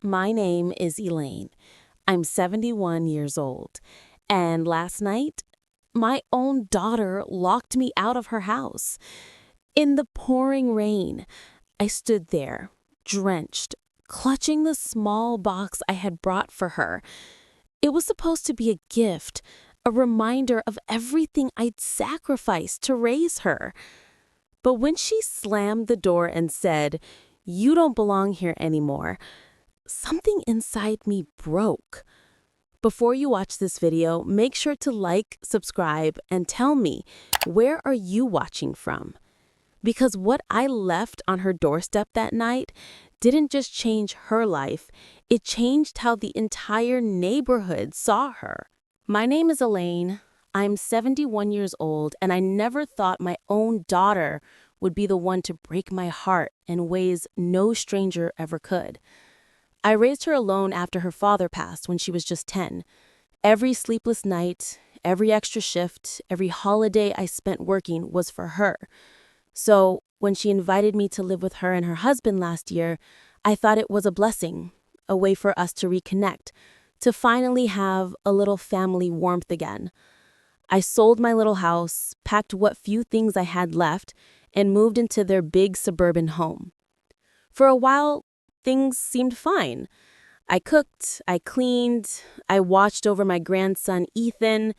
My name is Elaine. I'm 71 years old. And last night, my own daughter locked me out of her house. In the pouring rain, I stood there, drenched, clutching the small box I had brought for her. It was supposed to be a gift, a reminder of everything I'd sacrificed to raise her. But when she slammed the door and said, "You don't belong here anymore," something inside me broke. Before you watch this video, make sure to like, subscribe, and tell me, where are you watching from? Because what I left on her doorstep that night didn't just change her life, it changed how the entire neighborhood saw her. My name is Elaine. I'm 71 years old, and I never thought my own daughter would be the one to break my heart in ways no stranger ever could. I raised her alone after her father passed when she was just 10. Every sleepless night, every extra shift, every holiday I spent working was for her. So when she invited me to live with her and her husband last year, I thought it was a blessing, a way for us to reconnect, to finally have a little family warmth again. I sold my little house, packed what few things I had left, and moved into their big suburban home. For a while, things seemed fine. I cooked, I cleaned, I watched over my grandson Ethan.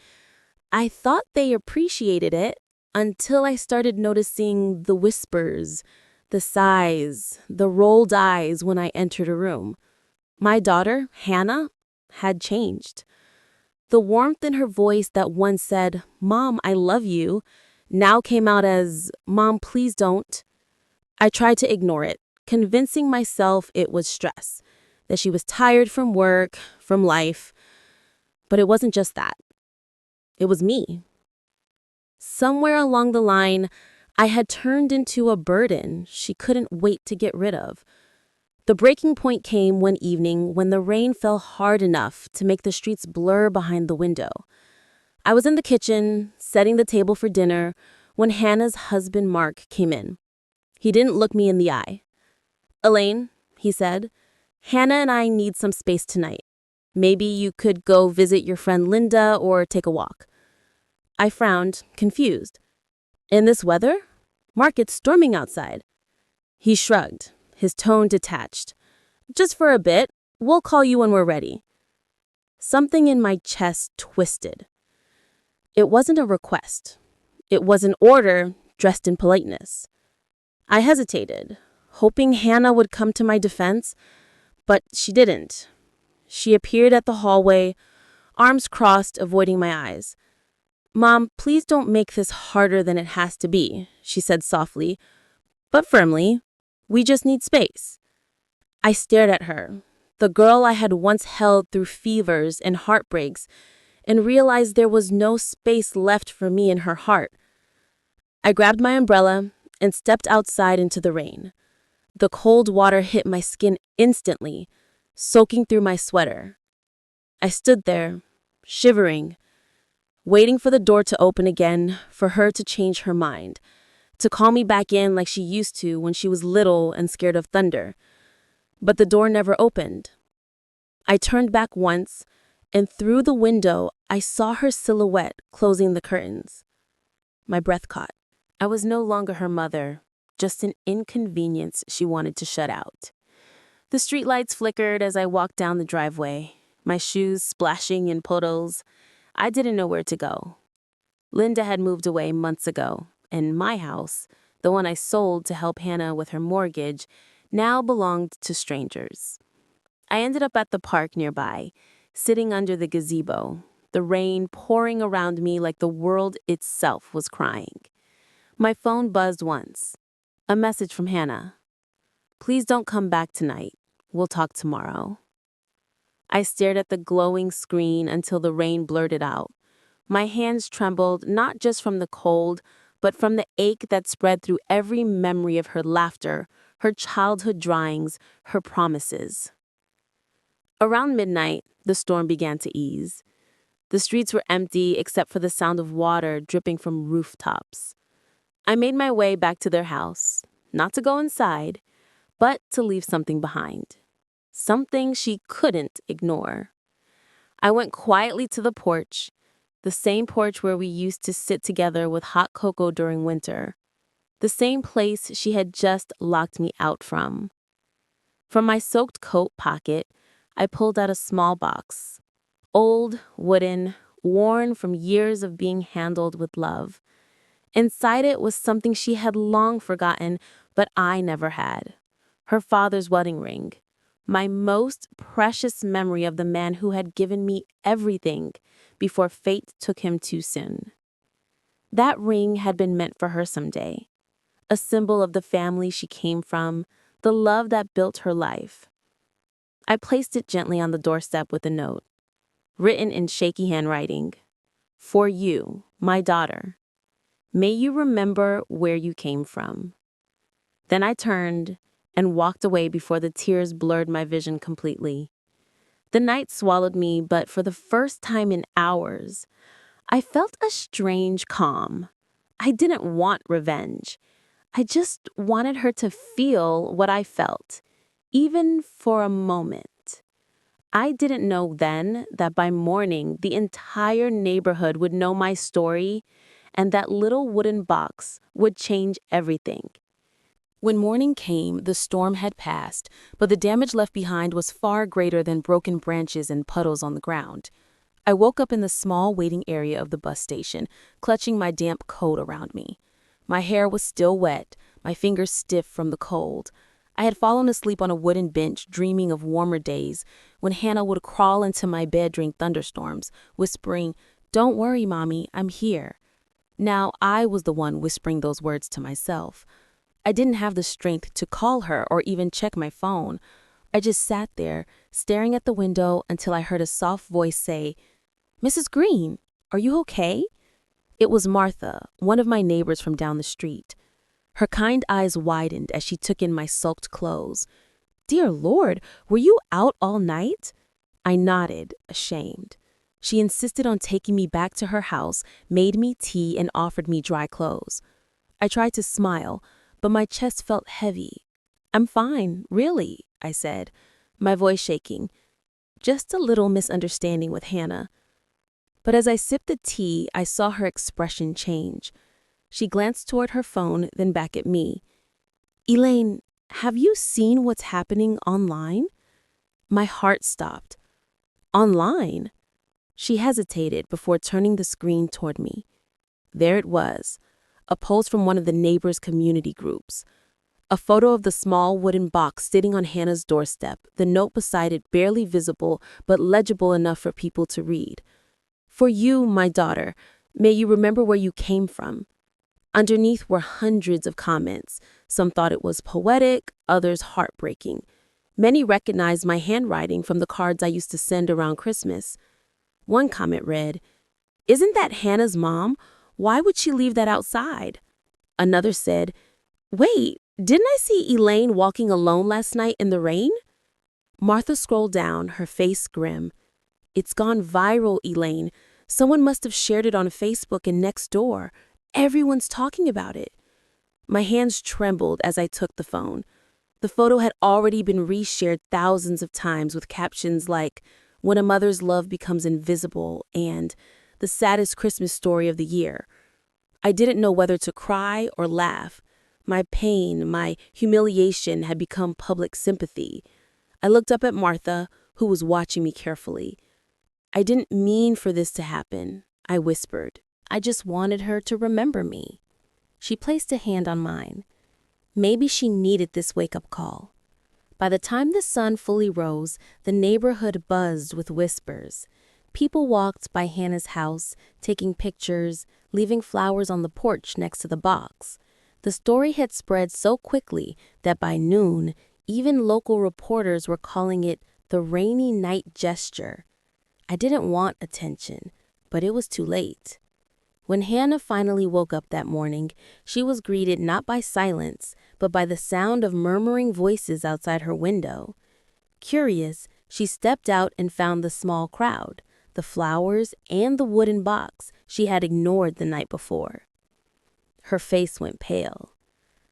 I thought they appreciated it until I started noticing the whispers, the sighs, the rolled eyes when I entered a room. My daughter, Hannah, had changed. The warmth in her voice that once said, "Mom, I love you," now came out as, "Mom, please don't." I tried to ignore it, convincing myself it was stress, that she was tired from work, from life. But it wasn't just that. It was me. Somewhere along the line, I had turned into a burden she couldn't wait to get rid of. The breaking point came one evening when the rain fell hard enough to make the streets blur behind the window. I was in the kitchen, setting the table for dinner, when Hannah's husband Mark came in. He didn't look me in the eye. "Elaine," he said, "Hannah and I need some space tonight. Maybe you could go visit your friend Linda or take a walk." I frowned, confused. "In this weather? Mark, it's storming outside." He shrugged, his tone detached. "Just for a bit. We'll call you when we're ready." Something in my chest twisted. It wasn't a request. It was an order dressed in politeness. I hesitated, hoping Hannah would come to my defense, but she didn't. She appeared at the hallway, arms crossed, avoiding my eyes. "Mom, please don't make this harder than it has to be," she said softly, but firmly. "We just need space." I stared at her, the girl I had once held through fevers and heartbreaks, and realized there was no space left for me in her heart. I grabbed my umbrella and stepped outside into the rain. The cold water hit my skin instantly, soaking through my sweater. I stood there, shivering, waiting for the door to open again, for her to change her mind, to call me back in like she used to when she was little and scared of thunder. But the door never opened. I turned back once, and through the window, I saw her silhouette closing the curtains. My breath caught. I was no longer her mother, just an inconvenience she wanted to shut out. The streetlights flickered as I walked down the driveway, my shoes splashing in puddles. I didn't know where to go. Linda had moved away months ago, and my house, the one I sold to help Hannah with her mortgage, now belonged to strangers. I ended up at the park nearby, sitting under the gazebo, the rain pouring around me like the world itself was crying. My phone buzzed once. A message from Hannah. "Please don't come back tonight. We'll talk tomorrow." I stared at the glowing screen until the rain blurred it out. My hands trembled not just from the cold, but from the ache that spread through every memory of her laughter, her childhood drawings, her promises. Around midnight, the storm began to ease. The streets were empty except for the sound of water dripping from rooftops. I made my way back to their house, not to go inside, but to leave something behind. something she couldn't ignore. I went quietly to the porch, the same porch where we used to sit together with hot cocoa during winter, the same place she had just locked me out from. From my soaked coat pocket, I pulled out a small box, old, wooden, worn from years of being handled with love. Inside it was something she had long forgotten, but I never had. Her father's wedding ring. My most precious memory of the man who had given me everything before fate took him too soon. That ring had been meant for her someday, a symbol of the family she came from, the love that built her life. I placed it gently on the doorstep with a note, written in shaky handwriting. For you, my daughter. May you remember where you came from. Then I turned and walked away before the tears blurred my vision completely. The night swallowed me, but for the first time in hours, I felt a strange calm. I didn't want revenge. I just wanted her to feel what I felt, even for a moment. I didn't know then that by morning, the entire neighborhood would know my story, and that little wooden box would change everything. When morning came, the storm had passed, but the damage left behind was far greater than broken branches and puddles on the ground. I woke up in the small waiting area of the bus station, clutching my damp coat around me. My hair was still wet, my fingers stiff from the cold. I had fallen asleep on a wooden bench, dreaming of warmer days, when Hannah would crawl into my bed during thunderstorms, whispering, "Don't worry, Mommy, I'm here." Now I was the one whispering those words to myself. I didn't have the strength to call her or even check my phone. I just sat there, staring at the window until I heard a soft voice say, "Mrs. Green, are you okay?" It was Martha, one of my neighbors from down the street. Her kind eyes widened as she took in my soaked clothes. "Dear Lord, were you out all night?" I nodded, ashamed. She insisted on taking me back to her house, made me tea, and offered me dry clothes. I tried to smile, but my chest felt heavy. "I'm fine, really," I said, my voice shaking. Just a little misunderstanding with Hannah. But as I sipped the tea, I saw her expression change. She glanced toward her phone, then back at me. "Elaine, have you seen what's happening online?" My heart stopped. "Online?" She hesitated before turning the screen toward me. There it was, a post from one of the neighbors' community groups. A photo of the small wooden box sitting on Hannah's doorstep, the note beside it barely visible but legible enough for people to read. "For you, my daughter, may you remember where you came from." Underneath were hundreds of comments. Some thought it was poetic, others heartbreaking. Many recognized my handwriting from the cards I used to send around Christmas. One comment read, "Isn't that Hannah's mom? Why would she leave that outside?" Another said, "Wait, didn't I see Elaine walking alone last night in the rain?" Martha scrolled down, her face grim. "It's gone viral, Elaine. Someone must have shared it on Facebook and Nextdoor. Everyone's talking about it." My hands trembled as I took the phone. The photo had already been reshared thousands of times with captions like, "When a mother's love becomes invisible," and "The saddest Christmas story of the year." I didn't know whether to cry or laugh. My pain, my humiliation had become public sympathy. I looked up at Martha, who was watching me carefully. "I didn't mean for this to happen," I whispered. "I just wanted her to remember me." She placed a hand on mine. Maybe she needed this wake-up call. By the time the sun fully rose, the neighborhood buzzed with whispers. People walked by Hannah's house, taking pictures, leaving flowers on the porch next to the box. The story had spread so quickly that by noon, even local reporters were calling it the rainy night gesture. I didn't want attention, but it was too late. When Hannah finally woke up that morning, she was greeted not by silence, but by the sound of murmuring voices outside her window. Curious, she stepped out and found the small crowd, the flowers, and the wooden box she had ignored the night before. Her face went pale.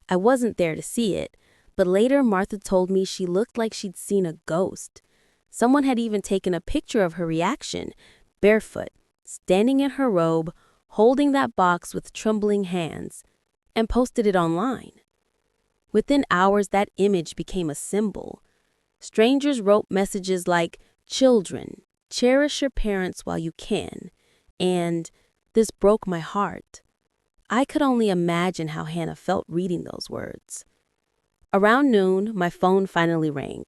I wasn't there to see it, But later, Martha told me she looked like she'd seen a ghost. Someone had even taken a picture of her reaction, barefoot, standing in her robe, holding that box with trembling hands, and posted it online. Within hours, that image became a symbol. Strangers wrote messages like, "Children, cherish your parents while you can," and "This broke my heart." I could only imagine how Hannah felt reading those words. Around noon, my phone finally rang.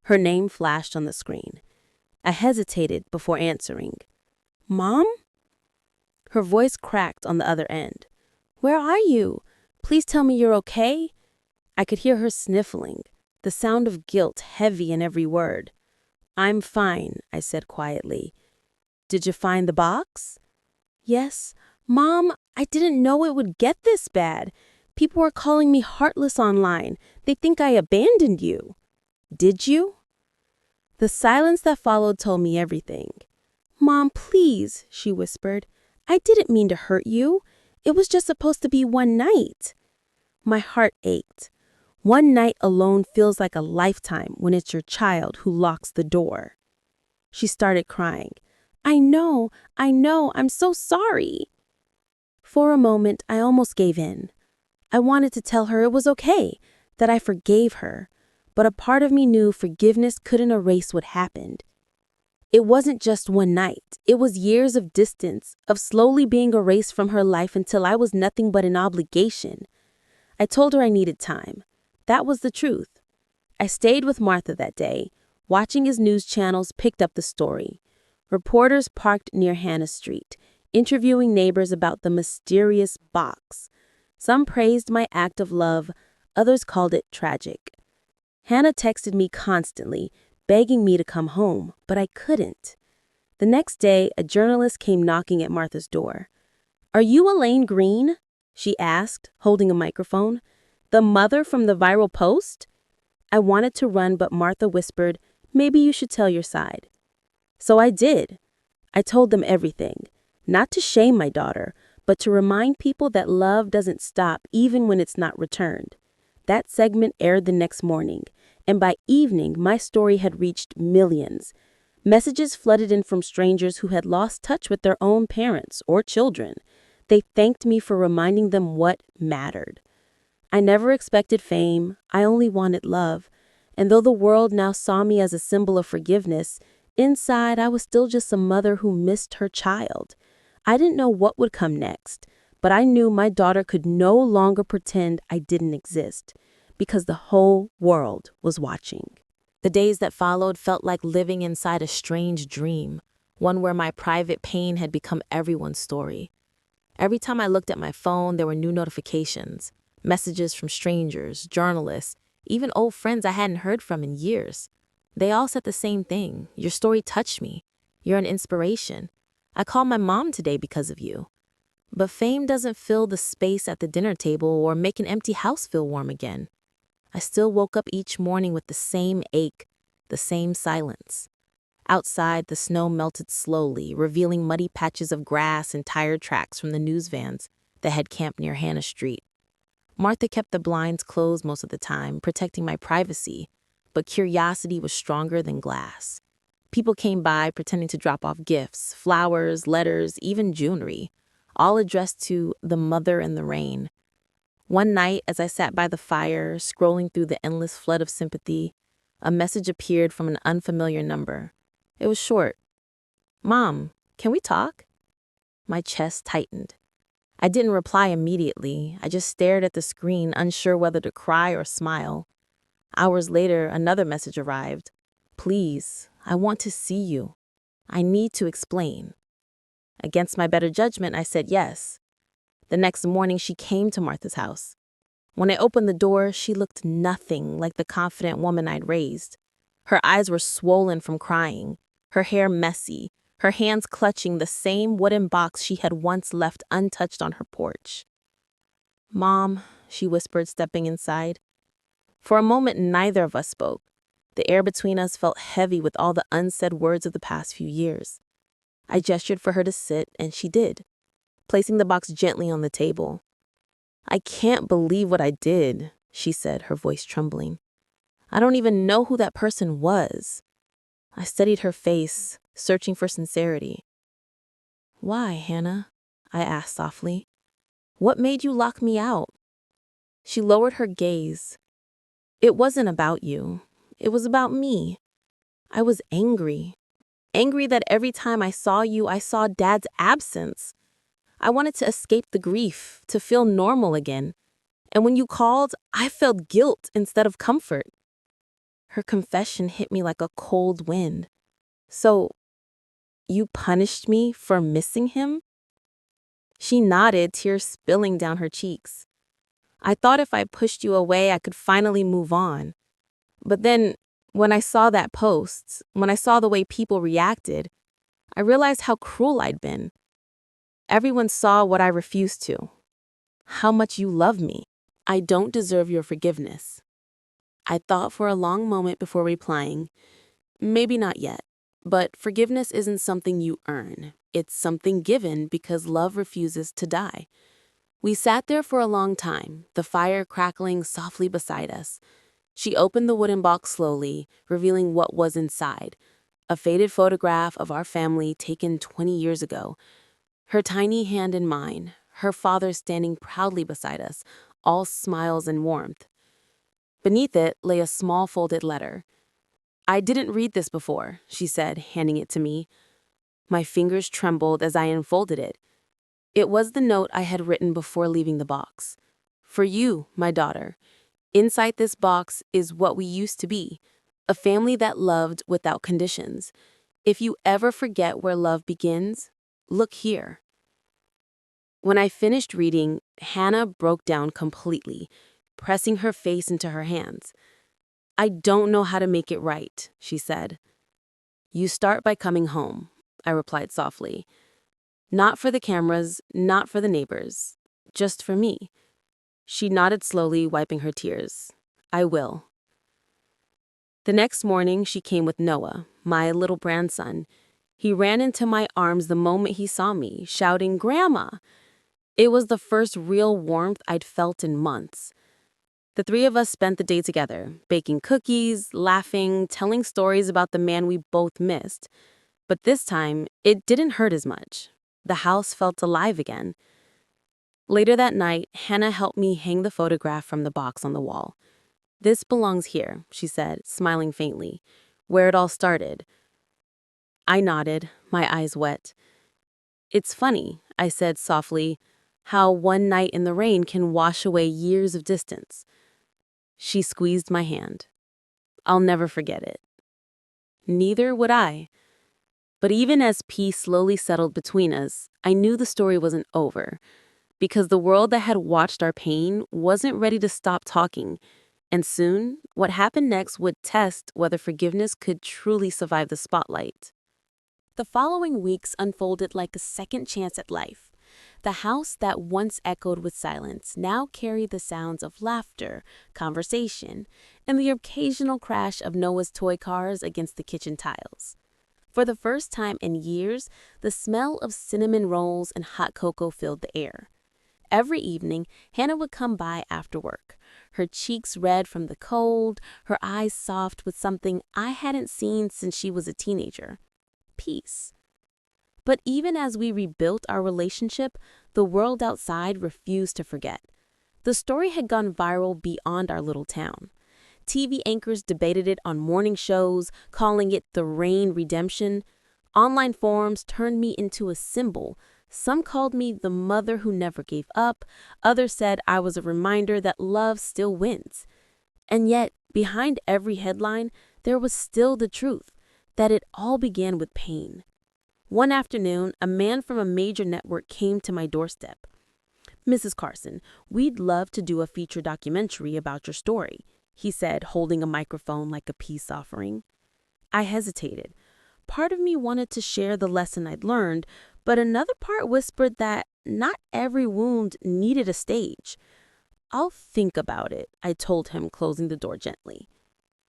Her name flashed on the screen. I hesitated before answering. "Mom?" Her voice cracked on the other end. "Where are you? Please tell me you're okay." I could hear her sniffling, the sound of guilt heavy in every word. "I'm fine," I said quietly. "Did you find the box?" "Yes. Mom, I didn't know it would get this bad. People are calling me heartless online. They think I abandoned you." "Did you?" The silence that followed told me everything. "Mom, please," she whispered. "I didn't mean to hurt you. It was just supposed to be one night." My heart ached. One night alone feels like a lifetime when it's your child who locks the door. She started crying. I know, I'm so sorry." For a moment, I almost gave in. I wanted to tell her it was okay, that I forgave her, but a part of me knew forgiveness couldn't erase what happened. It wasn't just one night. It was years of distance, of slowly being erased from her life until I was nothing but an obligation. I told her I needed time. That was the truth. I stayed with Martha that day, watching as news channels picked up the story. Reporters parked near Hannah Street, interviewing neighbors about the mysterious box. Some praised my act of love, others called it tragic. Hannah texted me constantly, begging me to come home, but I couldn't. The next day, a journalist came knocking at Martha's door. "Are you Elaine Green?" she asked, holding a microphone. "The mother from the viral post?" I wanted to run, but Martha whispered, "Maybe you should tell your side." So I did. I told them everything, not to shame my daughter, but to remind people that love doesn't stop even when it's not returned. That segment aired the next morning, and by evening, my story had reached millions. Messages flooded in from strangers who had lost touch with their own parents or children. They thanked me for reminding them what mattered. I never expected fame. I only wanted love. And though the world now saw me as a symbol of forgiveness, inside I was still just a mother who missed her child. I didn't know what would come next, but I knew my daughter could no longer pretend I didn't exist, because the whole world was watching. The days that followed felt like living inside a strange dream, one where my private pain had become everyone's story. Every time I looked at my phone, there were new notifications, messages from strangers, journalists, even old friends I hadn't heard from in years. They all said the same thing. "Your story touched me. You're an inspiration. I called my mom today because of you." But fame doesn't fill the space at the dinner table or make an empty house feel warm again. I still woke up each morning with the same ache, the same silence. Outside, the snow melted slowly, revealing muddy patches of grass and tire tracks from the news vans that had camped near Hannah Street. Martha kept the blinds closed most of the time, protecting my privacy, but curiosity was stronger than glass. People came by pretending to drop off gifts, flowers, letters, even jewelry, all addressed to the mother in the rain. One night, as I sat by the fire, scrolling through the endless flood of sympathy, a message appeared from an unfamiliar number. It was short. "Mom, can we talk?" My chest tightened. I didn't reply immediately. I just stared at the screen, unsure whether to cry or smile. Hours later, another message arrived. "Please, I want to see you. I need to explain." Against my better judgment, I said yes. The next morning, she came to Martha's house. When I opened the door, she looked nothing like the confident woman I'd raised. Her eyes were swollen from crying, her hair messy, her hands clutching the same wooden box she had once left untouched on her porch. "Mom," she whispered, stepping inside. For a moment, neither of us spoke. The air between us felt heavy with all the unsaid words of the past few years. I gestured for her to sit, and she did, placing the box gently on the table. "I can't believe what I did," she said, her voice trembling. I don't even know who that person was. I studied her face, searching for sincerity. Why, Hannah? I asked softly. What made you lock me out? She lowered her gaze. It wasn't about you. It was about me. I was angry. Angry that every time I saw you, I saw Dad's absence. I wanted to escape the grief, to feel normal again. And when you called, I felt guilt instead of comfort. Her confession hit me like a cold wind. So, you punished me for missing him? She nodded, tears spilling down her cheeks. I thought if I pushed you away, I could finally move on. But then, when I saw that post, when I saw the way people reacted, I realized how cruel I'd been. Everyone saw what I refused to. How much you love me. I don't deserve your forgiveness. I thought for a long moment before replying, maybe not yet, but forgiveness isn't something you earn. It's something given because love refuses to die. We sat there for a long time, the fire crackling softly beside us. She opened the wooden box slowly, revealing what was inside. A faded photograph of our family taken 20 years ago. Her tiny hand in mine, her father standing proudly beside us, all smiles and warmth. Beneath it lay a small folded letter. I didn't read this before, she said, handing it to me. My fingers trembled as I unfolded it. It was the note I had written before leaving the box. For you, my daughter. Inside this box is what we used to be, a family that loved without conditions. If you ever forget where love begins, look here. When I finished reading, Hannah broke down completely, pressing her face into her hands. I don't know how to make it right, she said. You start by coming home, I replied softly. Not for the cameras, not for the neighbors, just for me. She nodded slowly, wiping her tears. I will. The next morning, she came with Noah, my little grandson. He ran into my arms the moment he saw me, shouting, Grandma! It was the first real warmth I'd felt in months. The three of us spent the day together, baking cookies, laughing, telling stories about the man we both missed. But this time, it didn't hurt as much. The house felt alive again. Later that night, Hannah helped me hang the photograph from the box on the wall. This belongs here, she said, smiling faintly, where it all started. I nodded, my eyes wet. It's funny, I said softly, how one night in the rain can wash away years of distance. She squeezed my hand. I'll never forget it. Neither would I. But even as peace slowly settled between us, I knew the story wasn't over, because the world that had watched our pain wasn't ready to stop talking, and soon, what happened next would test whether forgiveness could truly survive the spotlight. The following weeks unfolded like a second chance at life. The house that once echoed with silence now carried the sounds of laughter, conversation, and the occasional crash of Noah's toy cars against the kitchen tiles. For the first time in years, the smell of cinnamon rolls and hot cocoa filled the air. Every evening, Hannah would come by after work, her cheeks red from the cold, her eyes soft with something I hadn't seen since she was a teenager. Peace. But even as we rebuilt our relationship, the world outside refused to forget. The story had gone viral beyond our little town. TV anchors debated it on morning shows, calling it the Rain Redemption. Online forums turned me into a symbol. Some called me the mother who never gave up. Others said I was a reminder that love still wins. And yet, behind every headline, there was still the truth, that it all began with pain. One afternoon, a man from a major network came to my doorstep. Mrs. Carson, we'd love to do a feature documentary about your story, he said, holding a microphone like a peace offering. I hesitated. Part of me wanted to share the lesson I'd learned, but another part whispered that not every wound needed a stage. I'll think about it, I told him, closing the door gently.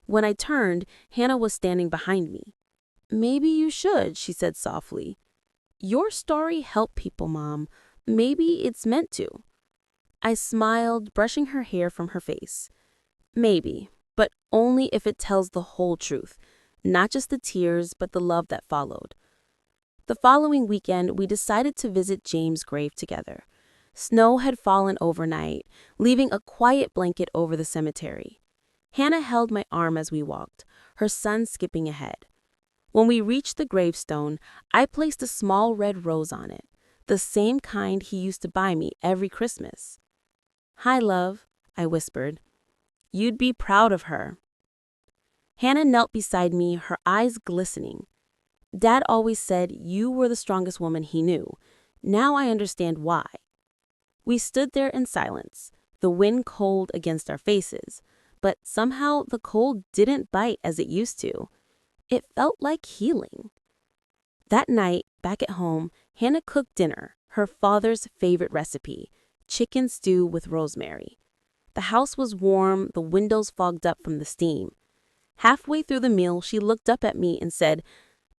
When I turned, Hannah was standing behind me. Maybe you should, she said softly. Your story helped people, Mom. Maybe it's meant to. I smiled, brushing her hair from her face. Maybe, but only if it tells the whole truth, not just the tears, but the love that followed. The following weekend, we decided to visit James' grave together. Snow had fallen overnight, leaving a quiet blanket over the cemetery. Hannah held my arm as we walked, her son skipping ahead. When we reached the gravestone, I placed a small red rose on it, the same kind he used to buy me every Christmas. "Hi, love," I whispered. "You'd be proud of her." Hannah knelt beside me, her eyes glistening. Dad always said you were the strongest woman he knew. Now I understand why. We stood there in silence, the wind cold against our faces, but somehow the cold didn't bite as it used to. It felt like healing. That night, back at home, Hannah cooked dinner, her father's favorite recipe, chicken stew with rosemary. The house was warm, the windows fogged up from the steam. Halfway through the meal, she looked up at me and said,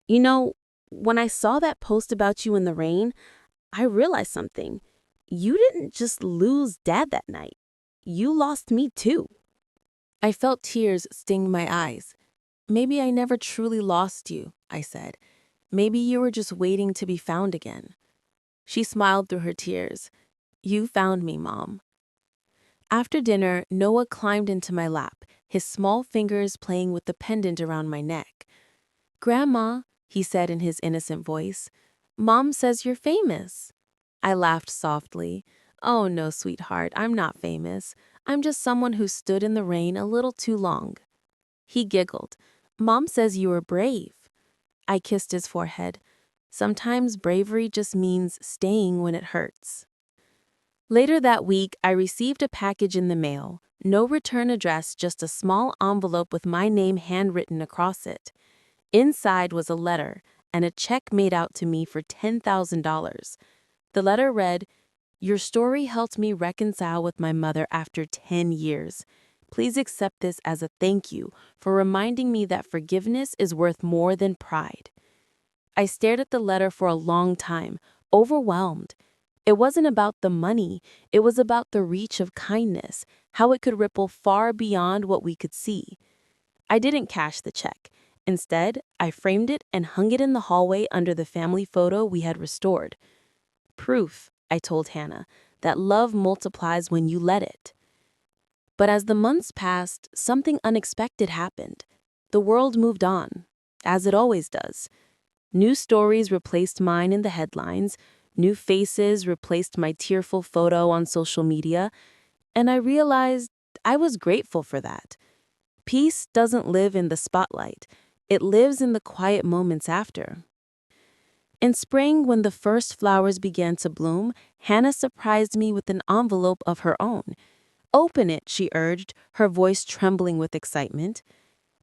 "You know, when I saw that post about you in the rain, I realized something. You didn't just lose Dad that night. You lost me too." I felt tears sting my eyes. "Maybe I never truly lost you," I said. "Maybe you were just waiting to be found again." She smiled through her tears. "You found me, Mom." After dinner, Noah climbed into my lap, his small fingers playing with the pendant around my neck. "Grandma," he said in his innocent voice, "Mom says you're famous." I laughed softly. "Oh no, sweetheart, I'm not famous. I'm just someone who stood in the rain a little too long." He giggled. "Mom says you were brave." I kissed his forehead. Sometimes bravery just means staying when it hurts. Later that week, I received a package in the mail. No return address, just a small envelope with my name handwritten across it. Inside was a letter and a check made out to me for $10,000. The letter read, "Your story helped me reconcile with my mother after 10 years. Please accept this as a thank you for reminding me that forgiveness is worth more than pride." I stared at the letter for a long time, overwhelmed. It wasn't about the money, it was about the reach of kindness, how it could ripple far beyond what we could see. I didn't cash the check. Instead, I framed it and hung it in the hallway under the family photo we had restored. "Proof," I told Hannah, "that love multiplies when you let it." But as the months passed, something unexpected happened. The world moved on, as it always does. New stories replaced mine in the headlines, new faces replaced my tearful photo on social media, and I realized I was grateful for that. Peace doesn't live in the spotlight. It lives in the quiet moments after. In spring, when the first flowers began to bloom, Hannah surprised me with an envelope of her own. "Open it," she urged, her voice trembling with excitement.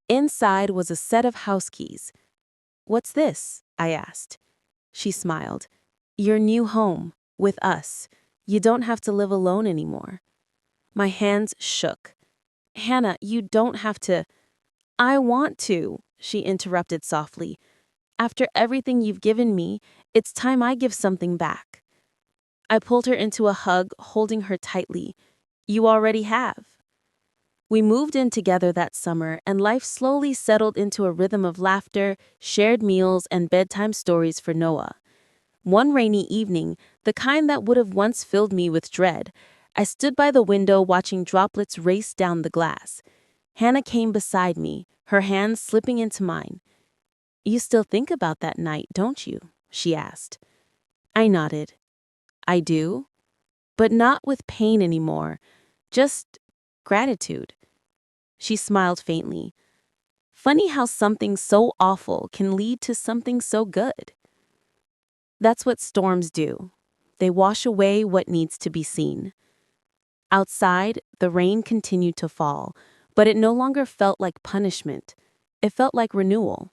Inside was a set of house keys. "What's this?" I asked. She smiled. "Your new home, with us. You don't have to live alone anymore." My hands shook. "Hannah, you don't have to—" "I want to," she interrupted softly. "After everything you've given me, it's time I give something back." I pulled her into a hug, holding her tightly. "You already have." We moved in together that summer, and life slowly settled into a rhythm of laughter, shared meals, and bedtime stories for Noah. One rainy evening, the kind that would have once filled me with dread, I stood by the window watching droplets race down the glass. Hannah came beside me, her hands slipping into mine. "You still think about that night, don't you?" she asked. I nodded. "I do, but not with pain anymore, just gratitude." She smiled faintly. "Funny how something so awful can lead to something so good." That's what storms do. They wash away what needs to be seen. Outside, the rain continued to fall, but it no longer felt like punishment. It felt like renewal.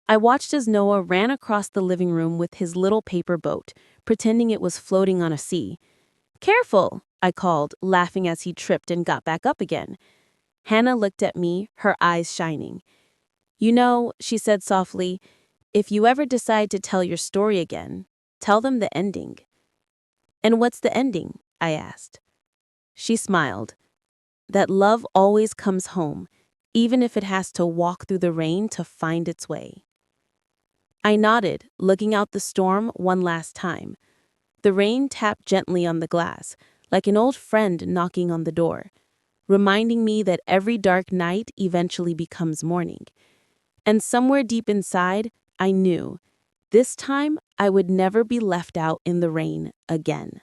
I watched as Noah ran across the living room with his little paper boat, pretending it was floating on a sea. "Careful," I called, laughing as he tripped and got back up again. Hannah looked at me, her eyes shining. "You know," she said softly, "if you ever decide to tell your story again, tell them the ending." "And what's the ending?" I asked. She smiled. that love always comes home, even if it has to walk through the rain to find its way. I nodded, looking out the storm one last time. The rain tapped gently on the glass, like an old friend knocking on the door, reminding me that every dark night eventually becomes morning. And somewhere deep inside, I knew, this time I would never be left out in the rain again.